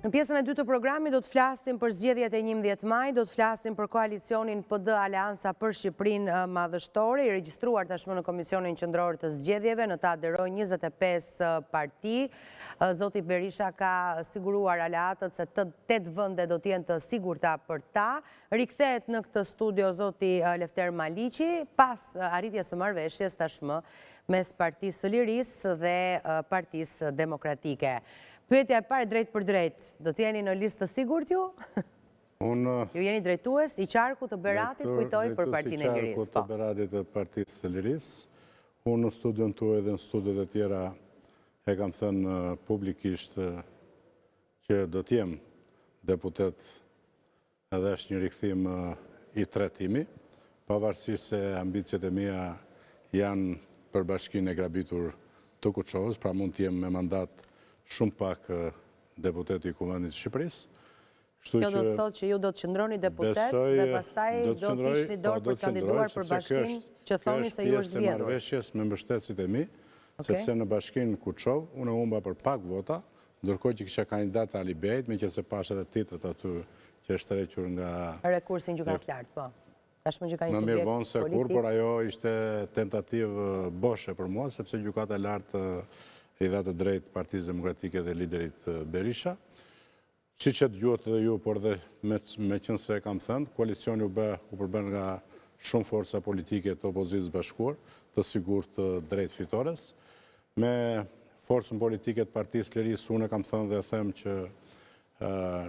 Në pjesën e dytë të programit do të flasim për zgjedhjet e 11 maj, do të flasim për koalicionin PD Aleanca për Shqipërinë Madhështore, i regjistruar tashmë në Komisionin Qendror të Zgjedhjeve, në ta aderojnë 25 parti. Zoti Berisha ka siguruar aleatët se 8 vende do të jenë të sigurta për ta. Rikthehet në këtë studio zoti Lefter Maliqi, pas arritjes së marrëveshjes tashmë mes Partisë së Lirisë dhe Partisë Demokratike. Pyetja e parë drejt për drejt, do të jeni në listë të sigurt ju? Ju jeni drejtues i qarku të Beratit, kujtoj, për Partinë e Lirisë. Drejtues i qarku të Beratit të Partisë së Lirisë. Unë në studion tuaj dhe në studiot e tjera e kam thënë publikisht që do t'jem deputet edhe është një rikthim i tretimi, pavarësisht se ambicjet e mia janë për Bashkinë e Grabitur të Kuçovës, pra mund t'jem me mandat shumë pak deputeti i Kuvendit të Shqipërisë. Kjo do të thotë që ju do të qëndroni deputet dhe pastaj do të kishni dorë për të kandiduar për bashkinë që thoni se ju është vjedhur. Kjo është pjesë e marrëveshjes me mbështetësit e mi, sepse në bashkinë Kuçovë unë humba për pak vota, ndërkohë që kisha kandidat Ali Bejt, meqense pash edhe titrat aty që është tërhequr nga rekursi në gjykatë lartë, po. Tashmë që ka një më subjekt mirë vonë se kur, por ajo ishte tentativë boshe për mua, sepse gjykata e lartë i dha të drejtë Partisë Demokratike dhe liderit Berisha. Siç e dëgjuat edhe ju, por dhe me qenë se kam thënë, koalicioni u përbën nga shumë forca politike të opozitës bashkuar, të sigurt të drejt fitores. Me forcën politike të Partisë Lirisë, unë kam thënë dhe them që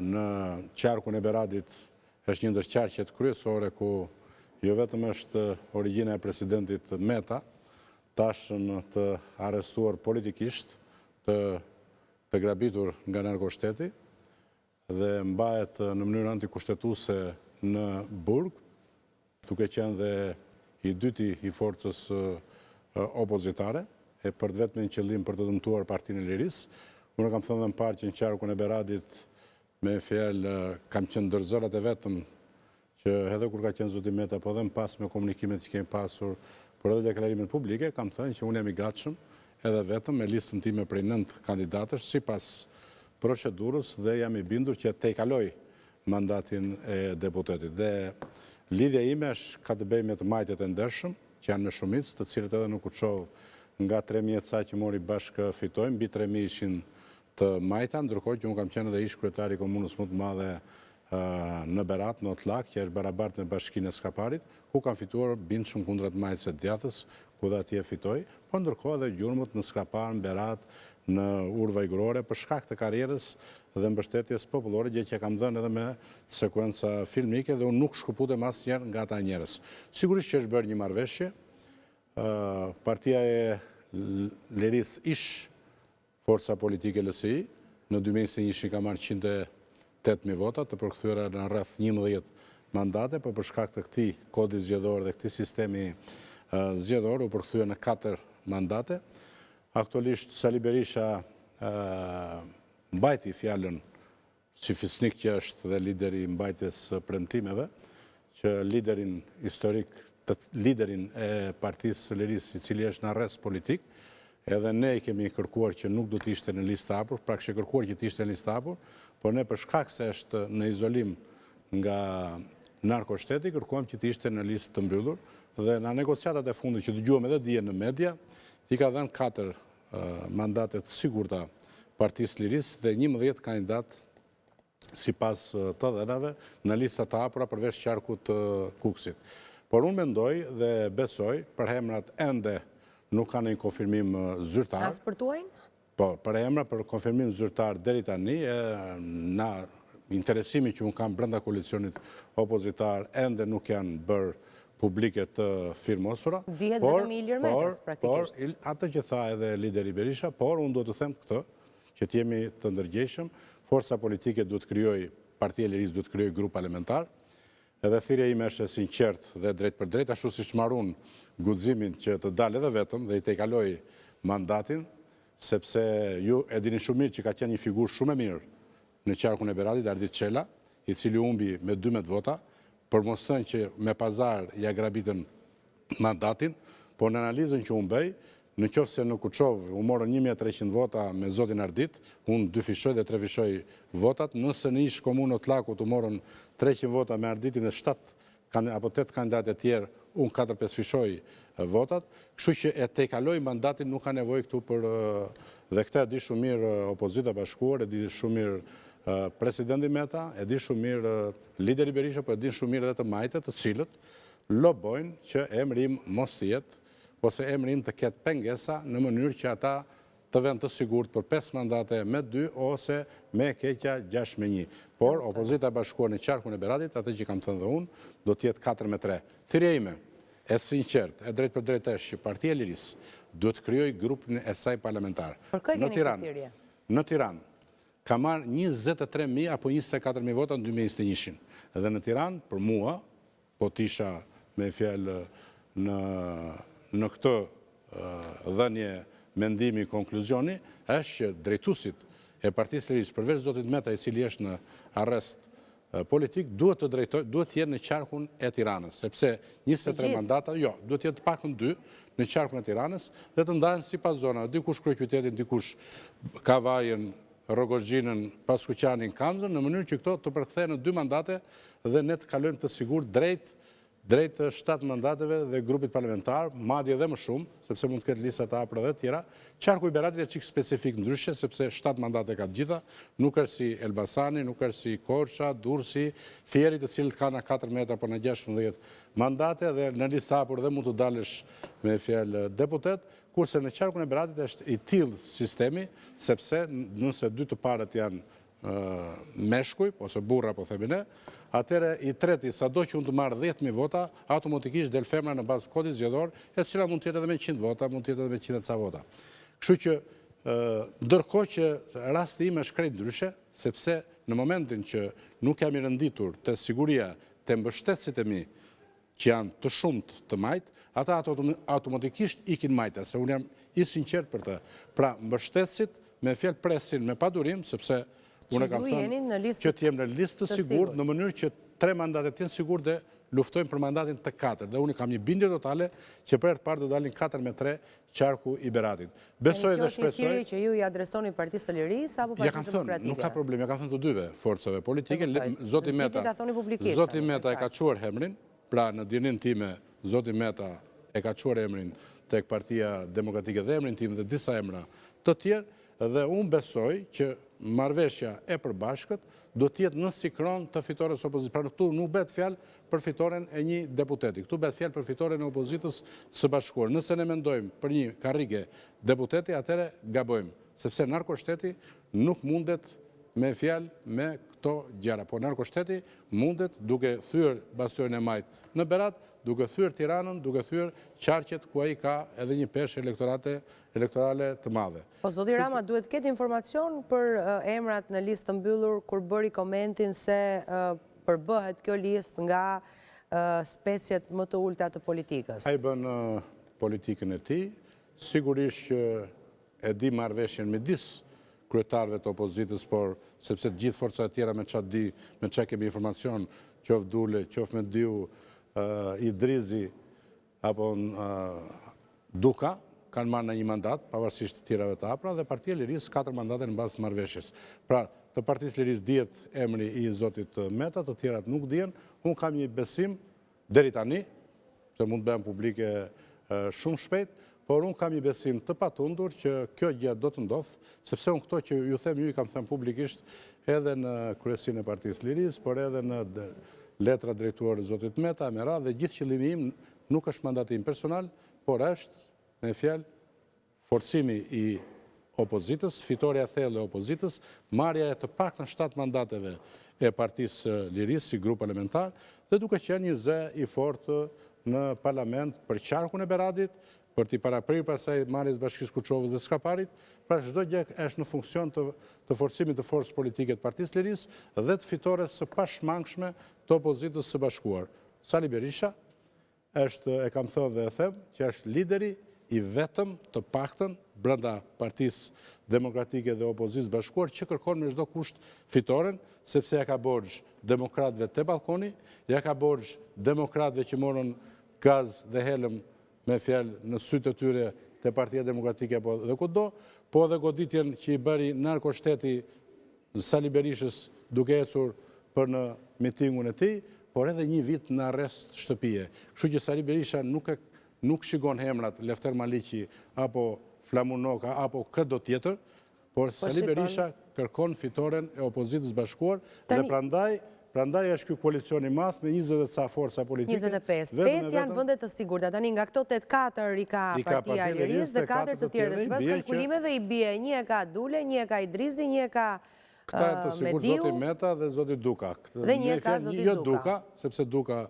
në qarkun e Beratit është një ndër qarqet kryesore ku jo vetëm është origjina e presidentit Meta, tashën të arrestuar politikisht, të grabitur nga narkoshteti dhe mbahet në mënyrë antikushtetuese në burg, duke qenë dhe i dyti i forcës opozitare, e për vetëm një qëllim për të dëmtuar Partinë e Lirisë. Unë kam thënë dhe më parë që në qarkun e Beratit me fjalë kam qenë ndërzërat e vetëm që edhe kur ka qenë zoti Meta, po dhe më pas me komunikimet që kemi pasur, por edhe deklarimet publike, kam thënë që unë jam i gatshëm edhe vetëm me listën time prej 9 kandidatësh sipas procedurës dhe jam i bindur që te kaloj mandatin e deputetit. Dhe lidhja ime ka të bëjë me të majtet e ndershëm, që janë me shumicë, të cilët edhe në Kuçovë nga 3.000 ca që mori bashkë fitojmë, mbi 3.000 ishin të majta, ndërkohë që unë kam qenë edhe ish kryetari i komunës më të madhe në Berat, në Otlak, që është barabartë në bashkinë e Skaparit, ku kam fituar bindë shumë kundrat majtës e djatës, ku dhe atje fitoj, po ndërkohë edhe gjurmët në Skapar, në Berat, në Urva Igrore, për shkak të karierës dhe mbështetjes popullore, gjë që kam dhënë edhe me sekuenca filmike dhe unë nuk shkëputem asnjëherë nga ata njerëz. Sigurisht që është bërë një marrëveshje, Partia e Lirisë ish forca politike LSI, në 2021 ka marrë 108.000 vota, të përkthyera në rreth 11 mandate, por për shkak të këtij kodi zgjedhor dhe këtij sistemi zgjedhor u përkthye në 4 mandate. Aktualisht Sali Berisha mbajti fjalën si fisnik që është dhe lideri i mbajtjes premtimeve, që liderin historik, liderin e Partisë së Lirisë, i cili është në arrest politik, edhe ne i kemi kërkuar që nuk do të ishte në listë hapur, pra kishte kërkuar që të ishte në listë hapur, por ne për shkak se është në izolim nga narkoshteti, kërkuam që të ishte në listë të mbyllur, dhe në negociatat e fundit që dëgjuam edhe dje në media, i ka dhënë 4 mandatet sigurta Partisë Lirisë dhe 11 kandidat sipas të dhënave në listat të hapura përveç qarkut të Kuksit. Por unë mendoj dhe besoj për emrat ende nuk ka një konfirmim zyrtar. As për tuajnë? Po, për emra, për konfirmim zyrtar deri tani, na interesimi që unë kam brenda koalicionit opozitar ende nuk janë bërë publike të firmosura. Dihet vetëm Ilir Metës praktikisht. Por, atë që tha edhe lideri Berisha, por unë do të them këtë, që t'jemi të ndërgjegjshëm, forca politike duhet krijoj, Partia e Lirisë duhet krijoj grup parlamentar, edhe thirrja ime është e sinqertë dhe drejt për drejt, ashtu siç marrun guximin që të dalë edhe vetëm dhe i tejkaloj mandatin, sepse ju e dini shumë mirë që ka qenë një figurë shumë e mirë në qarkun e Beratit, Ardit Çela, i cili humbi me 12 vota, për mos thënë që me pazar ja grabitën mandatin, por në analizën që unë bëj, në qoftë se në Kuçov u morën 1300 vota me zotin Ardit, unë 2 fishoj dhe 3 fishoj votat, nëse në ish komunë Ollakut u morën 300 vota me Arditin dhe 8 kandidatë e tjerë, unë 4-5 fishoj votat, kështu që e te kaloj mandatin nuk ka nevojë këtu për dhe këta e di shumë mirë opozita bashkuar, e di shumë mirë presidenti Meta, e di shumë mirë lideri Berisha, po e di shumë mirë edhe të majtet, të cilët lobojnë që emri im mos të jetë, ose emri im të ketë pengesa në mënyrë që ata të vend të sigurt për 5 mandate me 2 ose me keqja 6-1. Por opozita bashkuar në qarkun e Beratit, atë që kam thënë dhe unë, do të jetë 4-3. Thirrja ime e sinqert, e drejt për drejt është që Partia e Lirisë duhet të krijojë grupin e saj parlamentar. Në Tiranë ka marrë 23.000 apo 24.000 vota në 2021. Dhe në Tiranë, për mua, po t'isha me fjalë në këtë dhënje mendimi konkluzioni, është që drejtuesit e Partisë së Lirisë, përveç zotit Meta, i cili është në arrest politik, duhet të jenë në qarkun e Tiranës, sepse 23 mandata, duhet të jetë pakën 2 në qarkun e Tiranës dhe të ndahen sipas zonave, dikush kryeqytetin, dikush Kavajën, Rogozhinën, Paskuqanin, Kamzën, në mënyrë që këto të përkthehen në 2 mandate dhe ne të kalojmë të sigurt drejt 7 mandateve dhe grupit parlamentar, madje edhe më shumë, sepse mund të ketë lista të hapura dhe tjera. Qarku i Beratit e çik specifik ndryshe, sepse 7 mandate ka të gjitha, nuk është si Elbasani, nuk është si Korça, Durrësi, Fieri, të cilët kanë 14 apo në 16 mandate dhe në listë hapur dhe mund të dalësh me fjalë deputet, kurse në qarkun e Beratit është i tillë sistemi, sepse nëse 2 të parët janë meshkuj, ose burra po themi ne, atëre i treti, sado që unë të marrë 10.000 vota, automatikisht del femra në bazë kodit zgjedhor, e cila mund të jetë edhe me 100 vota, mund të jetë edhe me 100 ca vota. Kështu që, ndërkohë që rasti im është krejt ndryshe, sepse në momentin që nuk jam i rënditur të siguria të mbështetësit e mi, që janë të shumët të majtë, ata automatikisht ikin majtë, se unë jam i sinqert për të. Pra, mbështetësit me fjalë presin me padurim, sepse unë kam thënë që t'jem në listë të sigurt, në mënyrë që 3 mandate t'jenë sigurt dhe luftojmë për mandatin të 4. Dhe unë kam një bindje totale që për e të parë do dalin 4-3 qarku i Beratit. Besoj dhe shpresoj... Kjo është një thirrje që ju i adresoni Partisë së Lirisë apo Partisë Demokratike? Nuk ka problem, ja ka thënë të dyve forcave politike. Zoti Meta e ka quar emrin, pra në dinin time, Zoti Meta e ka quar emrin tek Partia Demokratike dhe emrin tim dhe disa emra të tjerë, dhe unë besoj që marrëveshja e përbashkët do t'jetë në sikron të fitores opozitës. Pra në këtu nuk bet fjalë për fitoren e një deputeti. Këtu bet fjalë për fitoren e opozitës së bashkuar. Nëse ne mendojmë për një karrige deputeti, atëre gabojmë. Sepse narkoshteti nuk mundet me fjalë me këto gjëra. Po narkoshteti mundet duke thyer bastionin e majt në Berat, duke thyer Tiranën, duke thyer qarqet ku ai ka edhe një peshë elektorale të madhe. Po zoti Rama duhet ketë informacion për emrat në listë të mbyllur kur bëri komentin se përbëhet kjo listë nga speciet më të ulta të politikës. Ai bën politikën e tij, sigurisht që e di marrëveshjen midis kryetarëve të opozitës, por sepse të gjithë forcat e tjera me çfarë di, me çfarë kemi informacion, qoftë Dule, qoftë me Diu, Idrizi apo Duka, kanë marrë në një mandat, pavarësisht të tjerave të hapura, dhe Partia e Lirisë 4 mandate në bazë marrëveshjes. Pra, të Partisë së Lirisë dihet emri i zotit Meta, të tjerat nuk dihen. Unë kam një besim deri tani, se mund të bëhen publike shumë shpejt, por unë kam një besim të patundur që kjo gjë do të ndodhë, sepse unë këto që ju them, ju i kam thënë publikisht edhe në kryesinë e Partisë së Lirisë, por edhe në letra drejtuar zotit Meta, me radhë, dhe gjithë qëllimi im nuk është mandatim personal, por është me fjalë forcimi i opozitës, fitoria thellë e opozitës, marrja e të paktën 7 mandateve e Partisë së Lirisë si grup parlamentar, dhe duke qenë një zë i fortë në parlament për qarkun e Beratit, për t'i paraprirë pasaj marrjes Bashkisë Kuçovës dhe Skaparit, pra çdo gjë është në funksion të forcimit të forcës politike të Partisë së Lirisë dhe të fitores së pashmangshme të opozitës së bashkuar. Sali Berisha është, e kam thënë dhe e them, që është lideri i vetëm të paktën brenda Partisë Demokratike dhe opozitës bashkuar që kërkon me çdo kusht fitoren, sepse ja ka borxh demokratëve te ballkoni, ja ka borxh demokratëve që morën gaz dhe helm me fjalë në sytë të tyre të Partia Demokratike dhe kudo, po edhe goditjen që i bëri narkoshteti Sali Berishës duke ecur për në mitingun e tij, por edhe një vit në arrest shtëpie. Kështu që Sali Berisha nuk shikon emrat Lefter Maliqi apo Flamunoka apo këdo tjetër, por Sali Berisha kërkon fitoren e opozitës bashkuar dhe prandaj është ky koalicion i madh me 20 ca forca politike. 25. 8 janë vende të sigurta. Tani nga këto 8-4 i ka Partia e Lirisë dhe 4 të tjerë. Dhe sipas kalkulimeve i bie një e ka Dule, një e ka Idrizi, një e ka Këta e të sigur zoti Meta dhe zoti Duka. Dhe një e ka zoti Duka, sepse Duka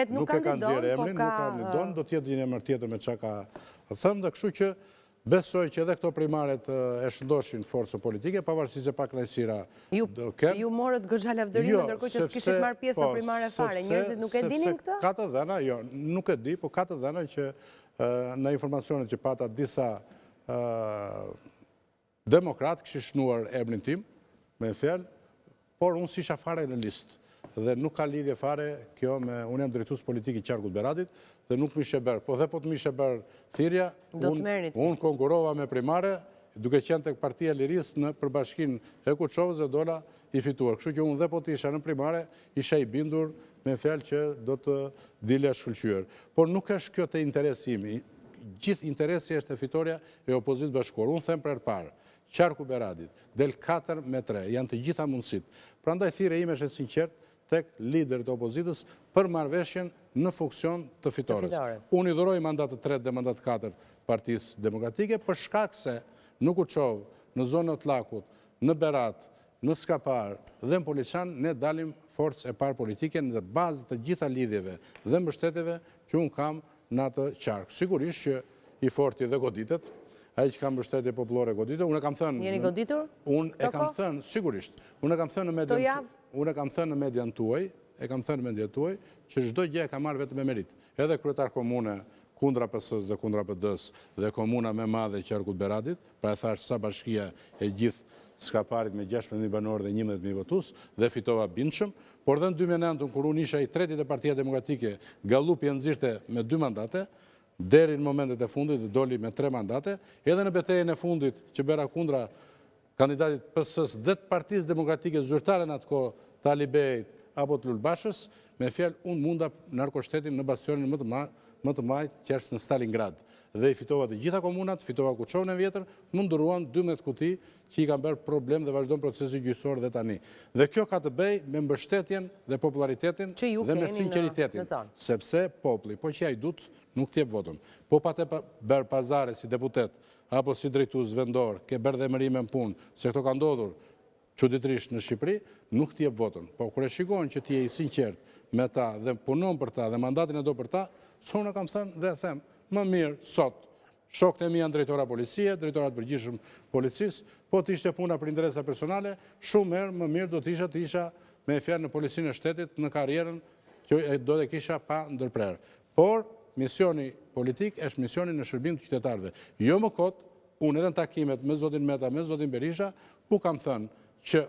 nuk e kanë zirë emrin, nuk kandidon, do tjetë një emër tjetër me qa ka thënë, dhe kështu që besoj që edhe këto primaret e shëndoshin forcë politike, pavarësisht se pak kënaqësira do kenë. Ju morët Goxha Lavdërimi, ndërkohë që s'kishit marrë pjesë në primare fare. Njerëzit nuk e dinin këtë? Ka të dhëna, jo, nuk e di, po ka të dhëna që në informacionet që pata disa demokrat kishin shnuar emrin tim, me fjalë, por unë s'isha fare në listë. Dhe nuk ka lidhje fare kjo me, unë jam drejtues politik i Qarkut Beradit, dhe nuk m'ishe bërë. Po dhe po të m'ishe bërë thirrja, unë konkurova me primare, duke qenë tek Partia e Lirisë në përbashkinë e Kuçovës dhe dola i fituar. Kështu që unë dhe po të isha në primare, isha i bindur me fjalë që do të dilja shkëlqyer. Por nuk është kjo te interesi im. Gjithë interesi është e fitoria e opozitës bashkuar. Unë them për herë parë, Qarku Beradit del 4-3, janë të gjitha mundësit. Prandaj thirrja ime është e sinqertë tek liderët e opozitës për marrëveshjen në funksion të fitores. Unë i dhuroj mandat të 3 dhe mandat 4 Partisë Demokratike për shkak se në Kuçovë, në zonën e Tllakut, në Berat, në Skapar dhe në Poliçan ne dalim forcë e parë politike në bazë të gjitha lidhjeve dhe mbështetjeve që unë kam në atë qark. Sigurisht që i forti dhe goditet, ai që ka mbështetje popullore goditur, unë e kam thënë... Jeni goditur? Unë e kam thënë, sigurisht, unë e kam thënë në median tuaj, që çdo gjë e ka marrë vetëm me merit. Edhe kryetar komune kundra PS-s dhe kundra PD-s dhe komuna më e madhe e Qarkut Beradit, pra e thash sa bashkia e gjithë Skaparit me 16.000 banorë dhe 11.000 votues dhe fitova bindshëm, por dhe në 2009 kur unë isha i tretit e Partia Demokratike, Gallupi e nxirte me 2 mandate, deri në momentet e fundit dhe doli me 3 mandate, edhe në betejën e fundit që bëra kundra kandidatit PS-s dhe të Partisë Demokratike zyrtare në atë kohë të Ali Bejt apo të Lulbashës, me fjalë unë munda narkoshtetin në bastionin më të majtë që është në Stalingrad. Dhe i fitova të gjitha komunat, fitova Kuçovën e vjetër, më nduruan 12 kuti që i kanë bërë problem dhe vazhdon procesi gjyqësor dhe tani. Dhe kjo ka të bëjë me mbështetjen dhe popularitetin dhe me sinqeritetin. Sepse populli, po që ai dut, nuk t'jep votën. Po pa të bërë pazare si deputet, apo si drejtues vendor, ke bërë dhe mërimin punë, se këto ka ndodhur çuditërisht në Shqipëri, nuk t'jep votën. Po kur e shikojnë që ti je i sinqert me ta dhe punon për ta dhe mandatin e do për ta, unë kam thënë dhe them, më mirë sot, shokët e mi janë drejtora policie, drejtorat përgjithshëm policisë, po të ishte puna për interesa personale, shumë herë më mirë do të isha me fjalë në policinë e shtetit, në karrierën që do të kisha pa ndërprerë. Por misioni politik është misioni në shërbim të qytetarëve. Jo më kot, unë edhe në takimet me zotin Meta, me zotin Berisha, u kam thënë që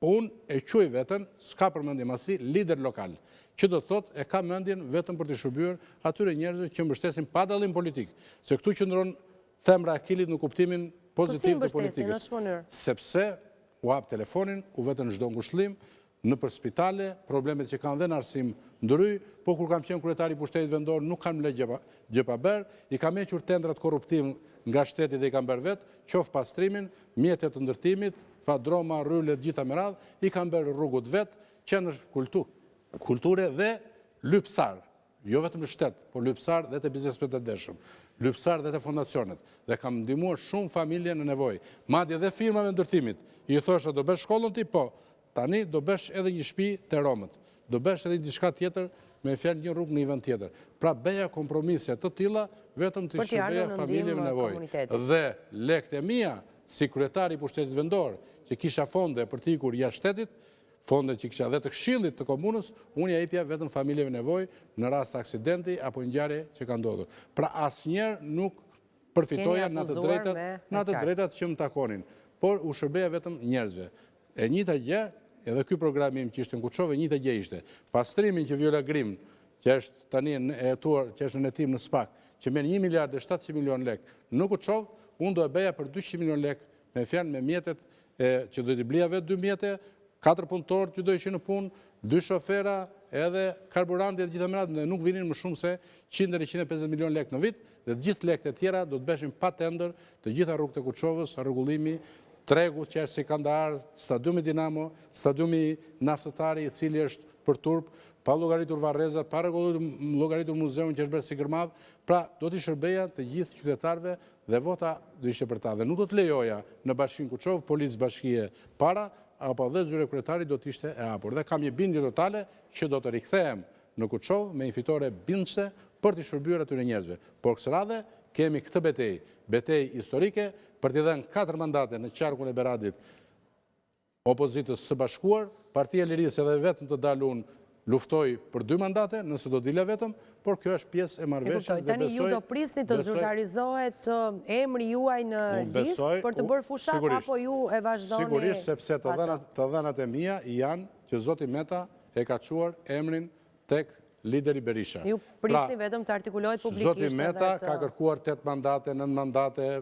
unë e quaj veten, s'ka përmendje masi, lider lokal, që do të thotë e ka mendjen vetëm për të shërbyer atyre njerëzve që mbështesin pa dallim politik. Se këtu qëndron themra e Akilit në kuptimin pozitiv të politikës. Sepse u hap telefonin, u vetën çdo ngushëllim, në për spitale, problemet që kanë dhe në arsim ndryj, po kur kam qenë kryetari i pushtetit vendor, nuk kam lë gjë pa bërë, i kam hequr tendrat korruptiv nga shteti dhe i kam bërë vetë, qoftë pastrimin, mjetet të ndërtimit, fadroma, rryle, gjitha me radhë, i kam bërë rrugut vetë, qendër kulture dhe lypsar, jo vetëm në shtet, por lypsar dhe të biznesmet e deshëm, lypsar dhe të fondacionet, dhe kam ndihmuar shumë familje në nevojë, madje dhe firmave ndërtimit, i thosha do bësh shkollën ti, po, tani do bësh edhe një shtëpi te Romët, do bësh edhe diçka tjetër, me fjalë një rrugë në një vend tjetër. Pra bëja kompromise të tilla vetëm të shërbeja familjeve në nevojë. Dhe lekët e mia si kryetari i pushtetit vendor, që kisha fonde për të ikur jashtë shtetit, fonde që kisha dhe të këshillit të komunës, unë ja jepja vetëm familjeve në nevojë në rast aksidenti apo ngjarje që ka ndodhur. Pra asnjëherë nuk përfitoja në ato drejtat që më takonin, por u shërbeja vetëm njerëzve. E njëjta gjë, edhe ky program im që ishte në Kuçovë, njëjta gjë ishte. Pastrimin që Viola Grim, që është tani e hetuar, që është në hetim në SPAK, që merr 1 miliard e 700 milion lek në Kuçov, unë do e beja për 200 milion lek me fjalë me mjetet që do t'i blija vetë 2 mjete, 4 punëtorë që do ishin në punë, 2 shofera, edhe karburanti dhe gjitha mërat, nuk vinin më shumë se 100-150 milion lek në vit, dhe gjithë lekët e tjera do të beshin pa tender të gjitha rrugët e Kuçovës, rregullimi, tregu që është si Kandahar, stadiumi Dinamo, stadiumi Naftëtari, i cili është për turp, pa llogaritur Varreza, pa llogaritur muzeun që është bërë si Gërmadh, pra do t'i shërbeja të gjithë qytetarëve dhe vota do ishte për ta. Dhe nuk do të lejoja në bashkinë Kuçov, policë bashkie para, apo dhe zyre kryetari do t'ishte e hapur. Dhe kam një bindje totale që do të rikthehem në Kuçov me një fitore bindëse për t'i shërbyer atyre njerëzve. Por kësë radhe kemi këtë betejë historike për t'i dhënë 4 mandate në qarkun e Beradit opozitës së bashkuar, Partia e Lirisë edhe vetëm të dalun luftoj për 2 mandate, nëse do dile vetëm, por kjo është pjesë e marrëveshjes. Tani ju do prisni të zyrtarizohet emri juaj në listë për të bërë fushat, apo ju e vazhdoni? Sigurisht, sepse të dhënat e mia janë që Zoti Meta e ka quar emrin tek lideri Berisha. Ju prisni vetëm të artikulohet publikisht. Zoti Meta ka kërkuar 8 mandate, 9 mandate,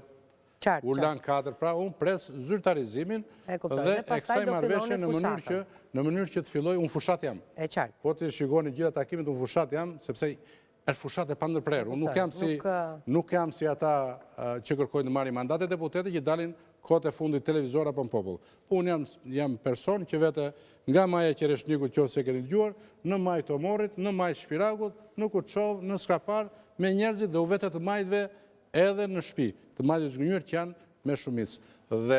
Urlan 4, pra unë pres zyrtarizimin dhe e kësaj marrëveshje në mënyrë që të filloj, unë fushat jam. E qartë. Po të shikoni gjitha takimet, unë fushat jam, sepse është fushat e pandërprerë. Unë nuk jam si ata që kërkojnë të marrin mandate deputete që dalin kohët e fundit televizor apo në popull. Unë jam person që vete nga maja Qereshnikut që se keni dëgjuar, në maj Tomorit, në maj Shpiragut, në Kuçov, në Skapar, me njerëzit dhe u vete të majtve edhe në shtëpi, të majtve zgënjur që janë me shumicë. Dhe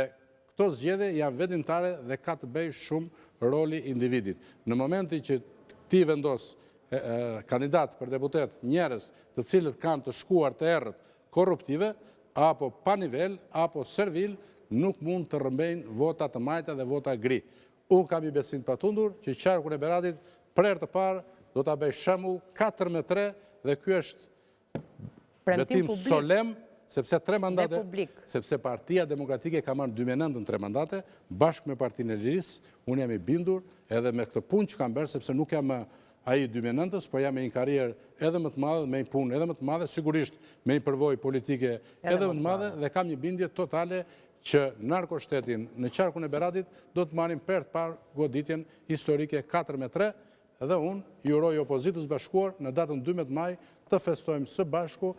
këto zgjedhje janë vendimtare dhe ka të bëjë shumë roli individit. Në momenti që ti vendos kandidat për deputet njerëz të cilët kanë të shkuar të errët korruptive, apo pa nivel, apo servil, nuk mund të rrëmbejnë vota të majta dhe vota gri. Unë kam i besim të patundur që qarkun e Beradit për herë të parë do të bëjë shembull 4-3 dhe ky është betim solem, sepse 3 mandate, sepse Partia Demokratike ka marrë 2009 në 3 mandate, bashkë me Partinë e Lirisë, unë jam i bindur edhe me këtë punë që kam bërë, sepse nuk jam ai 2009-ës, por jam me një karrierë edhe më të madhe, me një punë edhe më të madhe, sigurisht me një përvojë politike edhe më të madhe, dhe kam një bindje totale që narkoshtetin në qarkun e Beradit do të marrin për të parë goditjen historike 4-3, dhe unë i uroj opozitës bashkuar në datën 12 maj të festojmë së bashku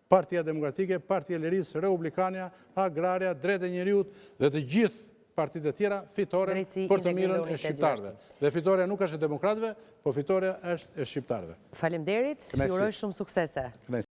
Partia Demokratike, Partia e Lirisë, Republikania, Agraria, Drejtë e Njeriut dhe të gjithë partitë e tjera fitore për të mirën e shqiptarëve. Dhe fitoria nuk është e demokratëve, po fitoria është e shqiptarëve. Faleminderit, ju uroj shumë suksese.